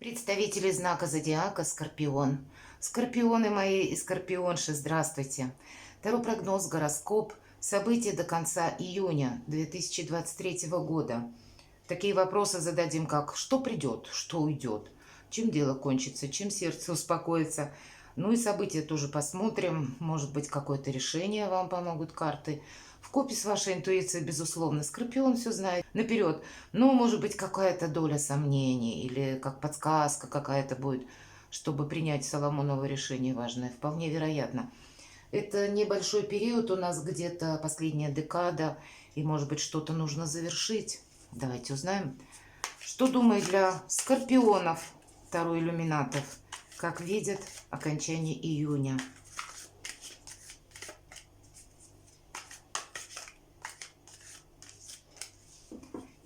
Представители знака зодиака Скорпион. Скорпионы мои и скорпионши, здравствуйте. Таро прогноз, гороскоп, события до конца июня 2023 года. Такие вопросы зададим, как что придет, что уйдет, чем дело кончится, чем сердце успокоится. Ну и события тоже посмотрим. Может быть, какое-то решение вам помогут карты. Вкупе с вашей интуицией, безусловно, Скорпион все знает наперед. Но, может быть, какая-то доля сомнений или как подсказка какая-то будет, чтобы принять Соломоново решение важное. Вполне вероятно. Это небольшой период у нас, где-то последняя декада, и, может быть, что-то нужно завершить. Давайте узнаем, что думает для скорпионов второй иллюминатов, как видят окончание июня.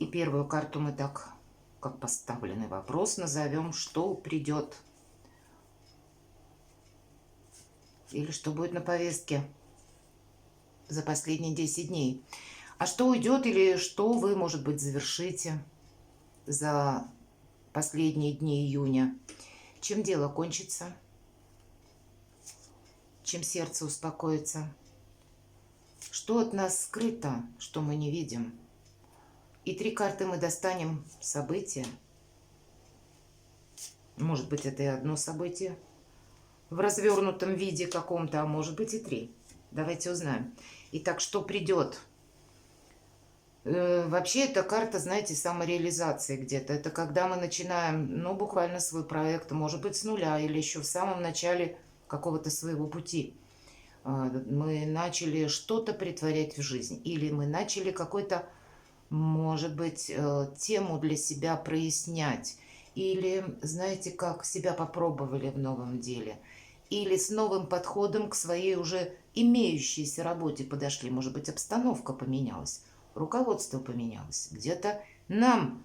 И первую карту мы так, как поставленный вопрос, назовем, что придет. Или что будет на повестке за последние 10 дней. А что уйдет или что вы, может быть, завершите за последние дни июня? Чем дело кончится? Чем сердце успокоится? Что от нас скрыто, что мы не видим? И 3 карты мы достанем события. Может быть, это и одно событие в развернутом виде каком-то, а может быть и 3. Давайте узнаем. Итак, что придет? Вообще, эта карта, знаете, самореализации где-то. Это когда мы начинаем, ну, буквально свой проект, может быть, с нуля или еще в самом начале какого-то своего пути. Мы начали что-то притворять в жизнь. Или мы начали какой-то, может быть, тему для себя прояснять. Или, знаете, как себя попробовали в новом деле. Или с новым подходом к своей уже имеющейся работе подошли. Может быть, обстановка поменялась, руководство поменялось. Где-то нам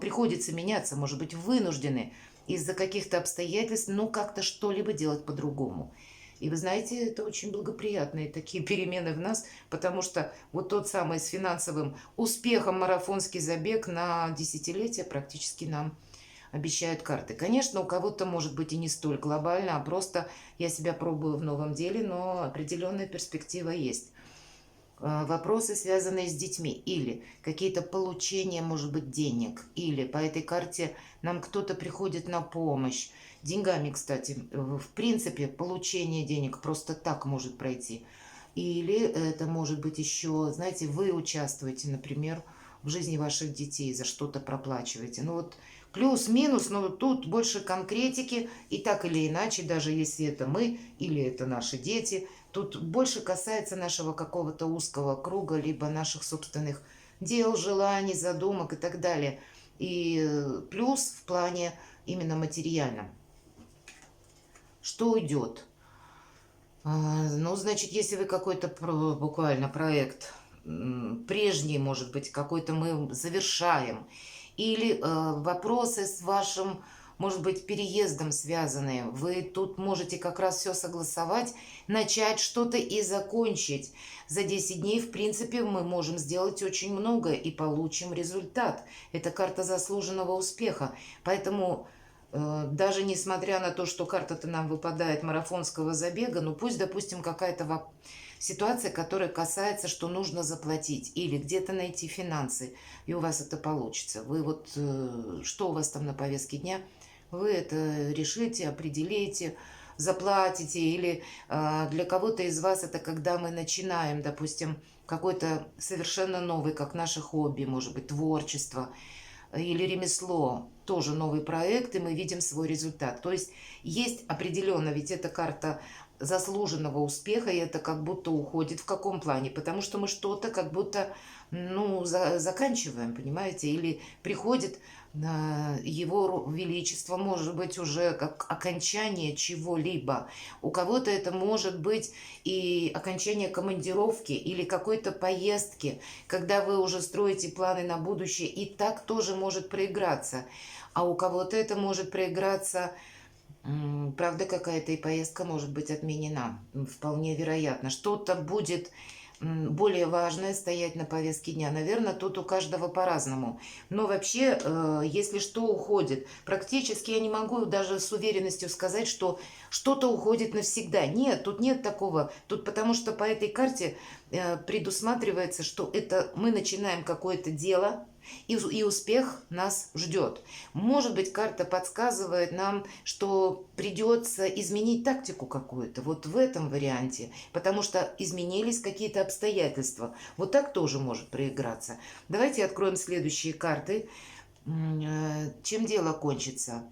приходится меняться, может быть, вынуждены из-за каких-то обстоятельств, ну, как-то что-либо делать по-другому. И вы знаете, это очень благоприятные такие перемены в нас, потому что вот тот самый с финансовым успехом марафонский забег на десятилетие практически нам обещают карты. Конечно, у кого-то может быть и не столь глобально, а просто я себя пробую в новом деле, но определенная перспектива есть. Вопросы, связанные с детьми, или какие-то получения, может быть, денег, или по этой карте нам кто-то приходит на помощь. Деньгами, кстати, в принципе, получение денег просто так может пройти. Или это может быть еще, знаете, вы участвуете, например, в жизни ваших детей, за что-то проплачиваете. Ну вот плюс-минус, но тут больше конкретики, и так или иначе, даже если это мы или это наши дети, тут больше касается нашего какого-то узкого круга, либо наших собственных дел, желаний, задумок и так далее. И плюс в плане именно материальном. Что уйдет? Ну, значит, если вы какой-то буквально проект прежний, может быть, какой-то мы завершаем, или вопросы с вашим, может быть, переездом связанные, вы тут можете как раз все согласовать, начать что-то и закончить. За 10 дней, в принципе, мы можем сделать очень много и получим результат. Это карта заслуженного успеха. Поэтому даже несмотря на то, что карта-то нам выпадает марафонского забега, ну пусть, допустим, какая-то ситуация, которая касается, что нужно заплатить или где-то найти финансы, и у вас это получится. Вы вот, что у вас там на повестке дня, вы это решите, определите, заплатите, или для кого-то из вас это когда мы начинаем, допустим, какой-то совершенно новый, как наше хобби, может быть, творчество, или ремесло, тоже новый проект, и мы видим свой результат. То есть определенно, ведь эта карта заслуженного успеха, и это как будто уходит в каком плане? Потому что мы что-то как будто, ну, заканчиваем, понимаете? Или приходит его величество, может быть, уже как окончание чего-либо. У кого-то это может быть и окончание командировки или какой-то поездки, когда вы уже строите планы на будущее, и так тоже может проиграться. А у кого-то это может проиграться, правда, какая-то и поездка может быть отменена. Вполне вероятно. Что-то будет более важное стоять на повестке дня. Наверное, тут у каждого по-разному. Но вообще, если что уходит, практически я не могу даже с уверенностью сказать, что что-то уходит навсегда. Нет, тут нет такого. Тут потому что по этой карте предусматривается, что это мы начинаем какое-то дело, и успех нас ждет. Может быть, карта подсказывает нам, что придется изменить тактику какую-то, вот в этом варианте, потому что изменились какие-то обстоятельства. Вот так тоже может проиграться. Давайте откроем следующие карты. Чем дело кончится?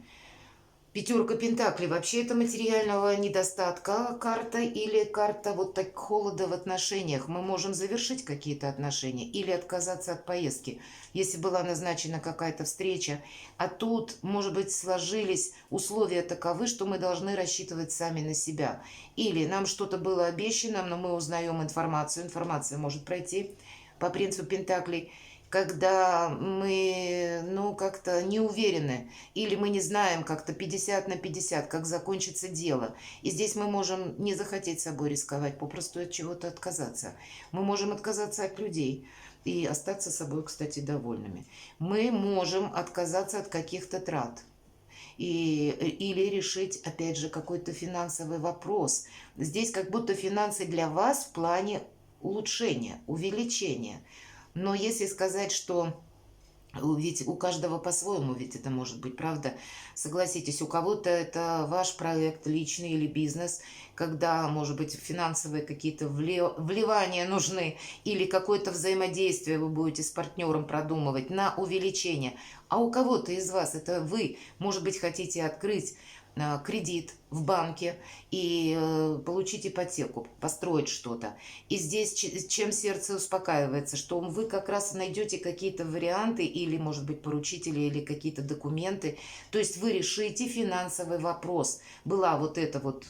Пятерка Пентаклей. Вообще это материального недостатка карта или карта вот так холода в отношениях. Мы можем завершить какие-то отношения или отказаться от поездки. Если была назначена какая-то встреча, а тут, может быть, сложились условия таковы, что мы должны рассчитывать сами на себя. Или нам что-то было обещано, но мы узнаем информацию. Информация может пройти по принципу Пентаклей, когда мы, как-то не уверены, или мы не знаем как-то 50 на 50, как закончится дело. И здесь мы можем не захотеть собой рисковать, попросту от чего-то отказаться. Мы можем отказаться от людей и остаться собой, кстати, довольными. Мы можем отказаться от каких-то трат. Или решить, опять же, какой-то финансовый вопрос. Здесь как будто финансы для вас в плане улучшения, увеличения. Но если сказать, что ведь у каждого по-своему, ведь это может быть, правда? Согласитесь, у кого-то это ваш проект личный или бизнес, когда, может быть, финансовые какие-то вливания нужны или какое-то взаимодействие вы будете с партнером продумывать на увеличение. А у кого-то из вас это вы, может быть, хотите открыть кредит в банке и получить ипотеку, построить что-то. И здесь чем сердце успокаивается, что вы как раз найдете какие-то варианты или, может быть, поручители или какие-то документы. То есть вы решите финансовый вопрос. Была вот эта вот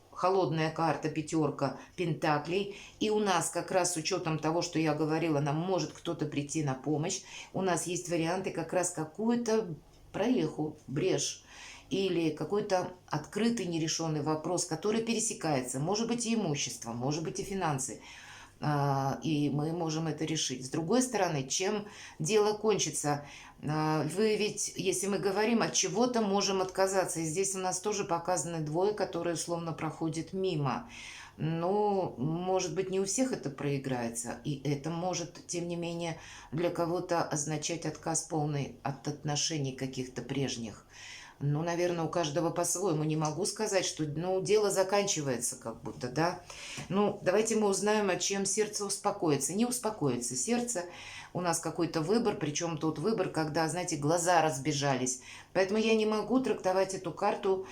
холодная карта, пятерка Пентаклей. И у нас как раз с учетом того, что я говорила, нам может кто-то прийти на помощь. У нас есть варианты как раз какую-то прореху, брешь или какой-то открытый нерешенный вопрос, который пересекается. Может быть и имущество, может быть и финансы. И мы можем это решить. С другой стороны, чем дело кончится? Вы ведь, если мы говорим, от чего-то можем отказаться. И здесь у нас тоже показаны двое, которые условно проходят мимо. Но, может быть, не у всех это проиграется. И это может, тем не менее, для кого-то означать отказ полный от отношений каких-то прежних. Ну, наверное, у каждого по-своему. Не могу сказать, что, дело заканчивается как будто, да. Давайте мы узнаем, о чем сердце успокоится. Не успокоится сердце. У нас какой-то выбор, причем тот выбор, когда, знаете, глаза разбежались. Поэтому я не могу трактовать эту карту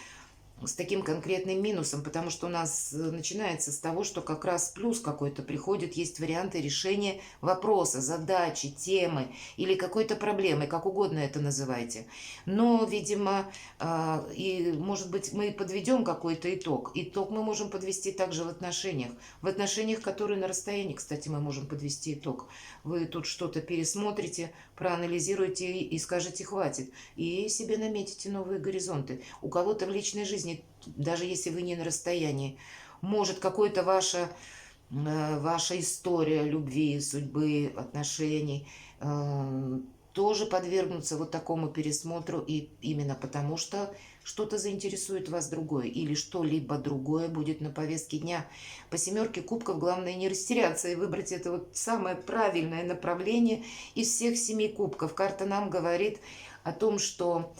с таким конкретным минусом, потому что у нас начинается с того, что как раз плюс какой-то приходит, есть варианты решения вопроса, задачи, темы или какой-то проблемы, как угодно это называйте. Но, видимо, и, может быть, мы подведем какой-то итог. Итог мы можем подвести также в отношениях, которые на расстоянии, кстати, мы можем подвести итог. Вы тут что-то пересмотрите, проанализируете и скажете «хватит», и себе наметите новые горизонты. У кого-то в личной жизни, даже если вы не на расстоянии, может какой-то ваша история любви, судьбы, отношений тоже подвергнуться вот такому пересмотру, и именно потому, что что-то заинтересует вас другое, или что-либо другое будет на повестке дня. По семерке кубков главное не растеряться и выбрать это вот самое правильное направление из всех 7 кубков. Карта нам говорит о том, что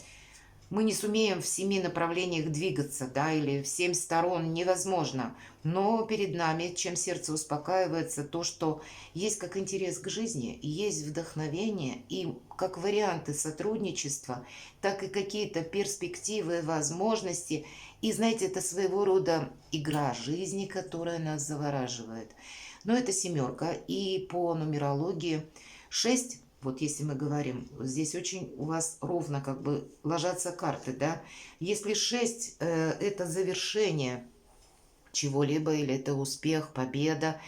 мы не сумеем в 7 направлениях двигаться, да, или в 7 сторон невозможно. Но перед нами, чем сердце успокаивается, то, что есть как интерес к жизни, есть вдохновение, и как варианты сотрудничества, так и какие-то перспективы, возможности. И, знаете, это своего рода игра жизни, которая нас завораживает. Но это семерка, и по нумерологии 6. Вот если мы говорим, здесь очень у вас ровно как бы ложатся карты, да. Если 6 это завершение чего-либо, или это успех, победа,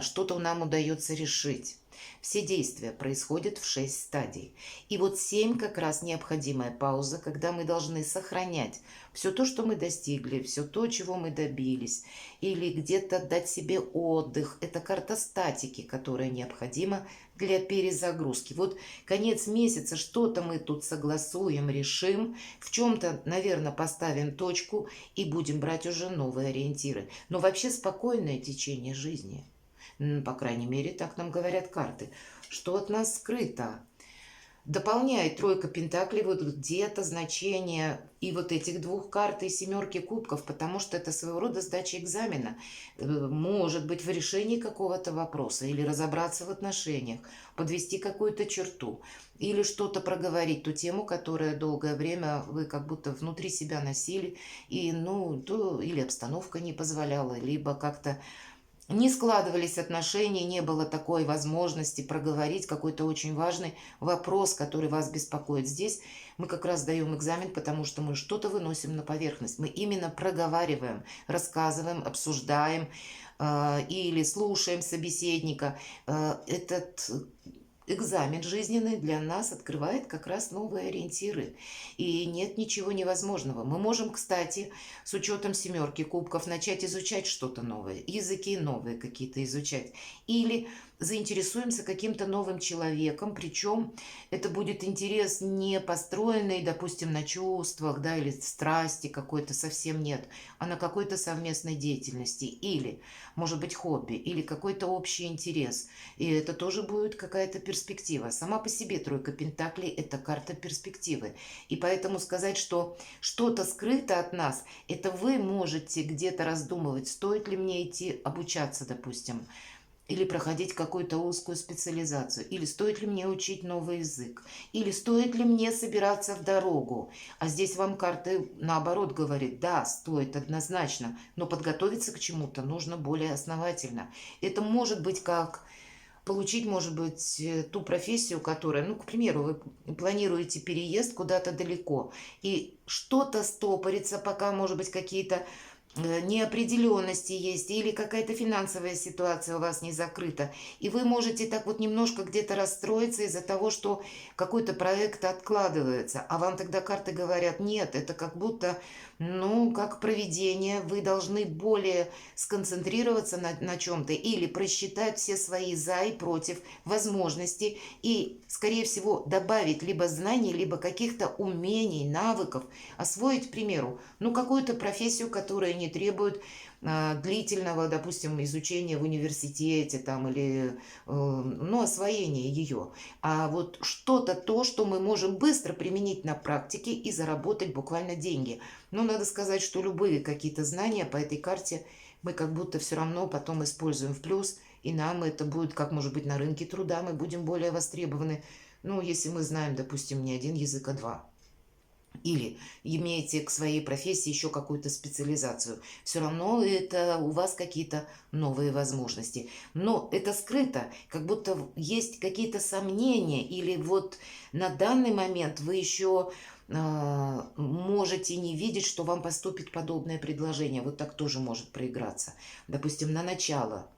что-то нам удается решить. Все действия происходят в 6 стадий. И вот 7 как раз необходимая пауза, когда мы должны сохранять все то, что мы достигли, все то, чего мы добились, или где-то дать себе отдых. Это карта статики, которая необходима для перезагрузки. Вот конец месяца, что-то мы тут согласуем, решим, в чем-то, наверное, поставим точку и будем брать уже новые ориентиры. Но вообще спокойное течение жизни. По крайней мере, так нам говорят карты. Что от нас скрыто? Дополняет тройка пентаклей вот где-то значение и вот этих двух карт, и семерки кубков, потому что это своего рода сдача экзамена. Может быть, в решении какого-то вопроса, или разобраться в отношениях, подвести какую-то черту, или что-то проговорить, ту тему, которая долгое время вы как будто внутри себя носили, и, или обстановка не позволяла, либо как-то не складывались отношения, не было такой возможности проговорить какой-то очень важный вопрос, который вас беспокоит. Здесь мы как раз даем экзамен, потому что мы что-то выносим на поверхность. Мы именно проговариваем, рассказываем, обсуждаем или слушаем собеседника. Этот экзамен жизненный для нас открывает как раз новые ориентиры. И нет ничего невозможного. Мы можем, кстати, с учетом семерки кубков начать изучать что-то новое, языки новые какие-то изучать. Или заинтересуемся каким-то новым человеком, причем это будет интерес не построенный, допустим, на чувствах, да, или страсти какой-то совсем нет, а на какой-то совместной деятельности, или, может быть, хобби, или какой-то общий интерес. И это тоже будет какая-то перспектива. Сама по себе тройка пентаклей – это карта перспективы. И поэтому сказать, что что-то скрыто от нас, это вы можете где-то раздумывать, стоит ли мне идти обучаться, допустим, или проходить какую-то узкую специализацию, или стоит ли мне учить новый язык, или стоит ли мне собираться в дорогу. А здесь вам карты наоборот говорят, да, стоит однозначно, но подготовиться к чему-то нужно более основательно. Это может быть как получить, может быть, ту профессию, которая, к примеру, вы планируете переезд куда-то далеко, и что-то стопорится, пока, может быть, какие-то неопределенности есть, или какая-то финансовая ситуация у вас не закрыта, и вы можете так вот немножко где-то расстроиться из-за того, что какой-то проект откладывается, а вам тогда карты говорят, нет, это как будто, как провидение, вы должны более сконцентрироваться на чем-то или просчитать все свои за и против возможности и, скорее всего, добавить либо знаний, либо каких-то умений, навыков, освоить, к примеру, какую-то профессию, которая не требует длительного, допустим, изучения в университете там, или освоения ее. А вот что-то то, что мы можем быстро применить на практике и заработать буквально деньги. Но надо сказать, что любые какие-то знания по этой карте мы как будто все равно потом используем в плюс, и нам это будет, как может быть, на рынке труда, мы будем более востребованы. Если мы знаем, допустим, не один язык, а два. Или имеете к своей профессии еще какую-то специализацию. Все равно это у вас какие-то новые возможности. Но это скрыто, как будто есть какие-то сомнения. Или вот на данный момент вы еще можете не видеть, что вам поступит подобное предложение. Вот так тоже может проиграться. Допустим, на начало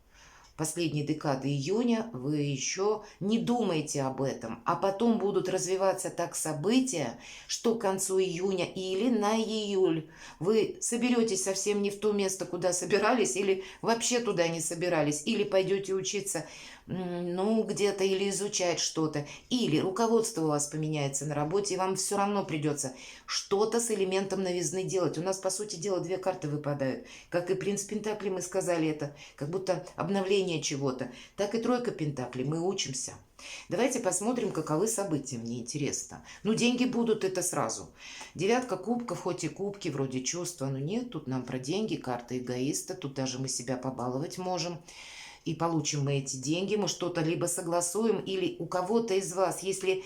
последней декады июня вы еще не думаете об этом, а потом будут развиваться так события, что к концу июня или на июль вы соберетесь совсем не в то место, куда собирались, или вообще туда не собирались, или пойдете учиться, где-то или изучать что-то, или руководство у вас поменяется на работе, и вам все равно придется что-то с элементом новизны делать. У нас, по сути дела, две карты выпадают. Как и принц Пентаклей, мы сказали это, как будто обновление чего-то, так и тройка Пентаклей, мы учимся. Давайте посмотрим, каковы события, мне интересно. Деньги будут, это сразу. Девятка кубков, хоть и кубки, вроде чувства, но нет, тут нам про деньги, карта эгоиста, тут даже мы себя побаловать можем. И получим мы эти деньги, мы что-то либо согласуем, или у кого-то из вас, если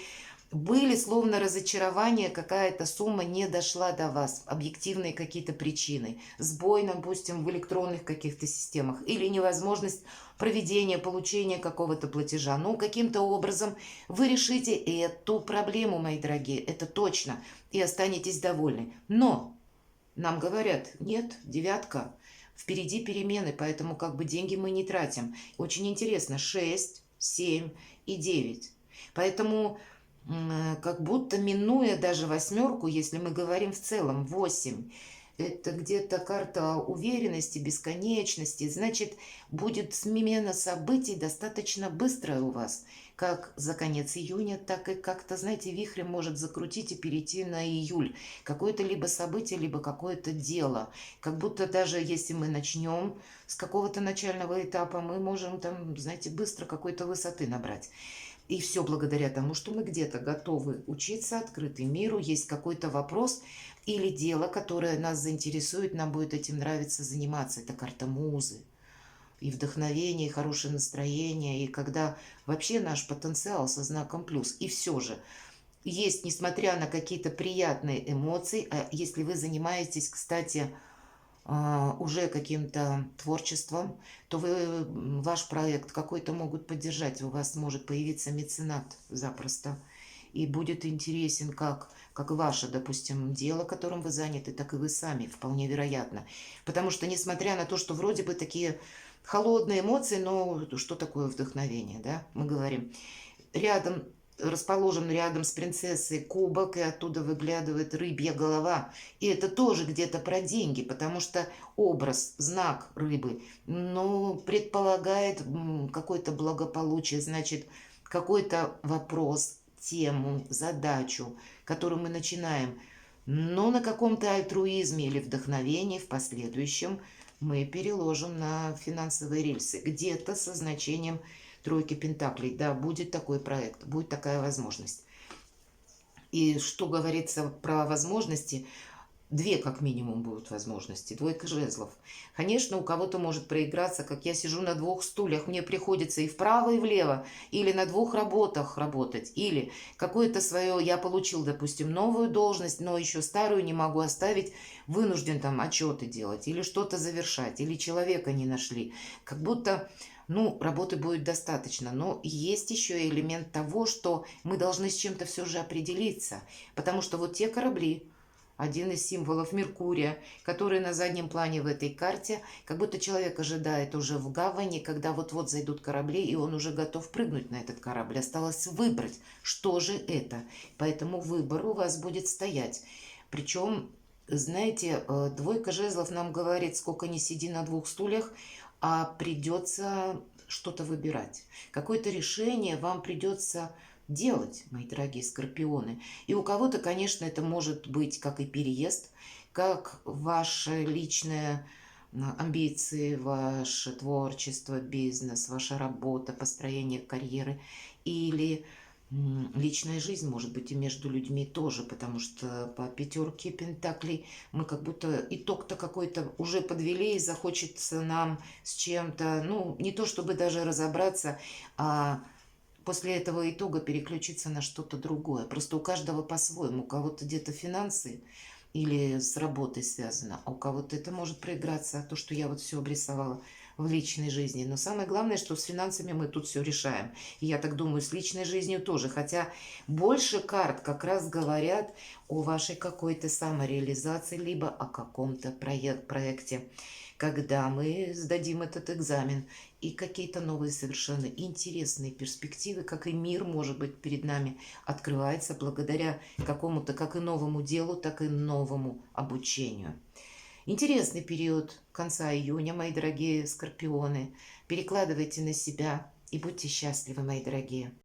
были словно разочарования, какая-то сумма не дошла до вас, объективные какие-то причины, сбой, допустим, в электронных каких-то системах, или невозможность проведения, получения какого-то платежа. Каким-то образом вы решите эту проблему, мои дорогие, это точно, и останетесь довольны. Но нам говорят, нет, девятка, впереди перемены, поэтому деньги мы не тратим. Очень интересно, 6, 7 и 9. Поэтому как будто минуя даже восьмерку, если мы говорим в целом 8, это где-то карта уверенности, бесконечности, значит, будет смена событий достаточно быстрая у вас, как за конец июня, так и как-то, знаете, вихрем может закрутить и перейти на июль. Какое-то либо событие, либо какое-то дело. Как будто даже если мы начнем с какого-то начального этапа, мы можем там, знаете, быстро какой-то высоты набрать. И все благодаря тому, что мы где-то готовы учиться, открыты миру, есть какой-то вопрос или дело, которое нас заинтересует, нам будет этим нравиться заниматься. Это карта музы. И вдохновение, и хорошее настроение, и когда вообще наш потенциал со знаком плюс. И все же, есть, несмотря на какие-то приятные эмоции, а если вы занимаетесь, кстати, уже каким-то творчеством, то вы, ваш проект какой-то могут поддержать, у вас может появиться меценат запросто. И будет интересен как ваше, допустим, дело, которым вы заняты, так и вы сами, вполне вероятно. Потому что, несмотря на то, что вроде бы такие холодные эмоции, но что такое вдохновение, да, мы говорим. Рядом расположен рядом с принцессой кубок, и оттуда выглядывает рыбья голова. И это тоже где-то про деньги, потому что образ, знак рыбы, ну, предполагает какое-то благополучие, значит, какой-то вопрос, тему, задачу, которую мы начинаем. Но на каком-то альтруизме или вдохновении в последующем мы переложим на финансовые рельсы, где-то со значением тройки пентаклей. Да, будет такой проект, будет такая возможность. И что говорится про возможности, две как минимум будут возможности, двойка жезлов. Конечно, у кого-то может проиграться, как я сижу на двух стульях, мне приходится и вправо, и влево, или на двух работах работать, или какое-то свое, я получил, допустим, новую должность, но еще старую не могу оставить, вынужден там отчеты делать, или что-то завершать, или человека не нашли. Как будто, ну, работы будет достаточно, но есть еще элемент того, что мы должны с чем-то все же определиться, потому что вот те корабли, один из символов Меркурия, который на заднем плане в этой карте, как будто человек ожидает уже в гавани, когда вот-вот зайдут корабли, и он уже готов прыгнуть на этот корабль. Осталось выбрать, что же это. Поэтому выбор у вас будет стоять. Причем, знаете, двойка жезлов нам говорит, сколько ни сиди на двух стульях, а придется что-то выбирать. Какое-то решение вам придется делать, мои дорогие скорпионы. И у кого-то, конечно, это может быть как и переезд, как ваши личные амбиции, ваше творчество, бизнес, ваша работа, построение карьеры или личная жизнь, может быть, и между людьми тоже, потому что по пятерке пентаклей мы как будто итог-то какой-то уже подвели, и захочется нам с чем-то, ну, не то чтобы даже разобраться, а после этого итога переключиться на что-то другое. Просто у каждого по-своему. У кого-то где-то финансы или с работой связано, а у кого-то это может проиграться, то, что я вот все обрисовала в личной жизни. Но самое главное, что с финансами мы тут все решаем. И я так думаю, с личной жизнью тоже. Хотя больше карт как раз говорят о вашей какой-то самореализации, либо о каком-то проекте, когда мы сдадим этот экзамен, и какие-то новые совершенно интересные перспективы, как и мир, может быть, перед нами открывается благодаря какому-то как и новому делу, так и новому обучению. Интересный период конца июня, мои дорогие скорпионы. Перекладывайте на себя и будьте счастливы, мои дорогие.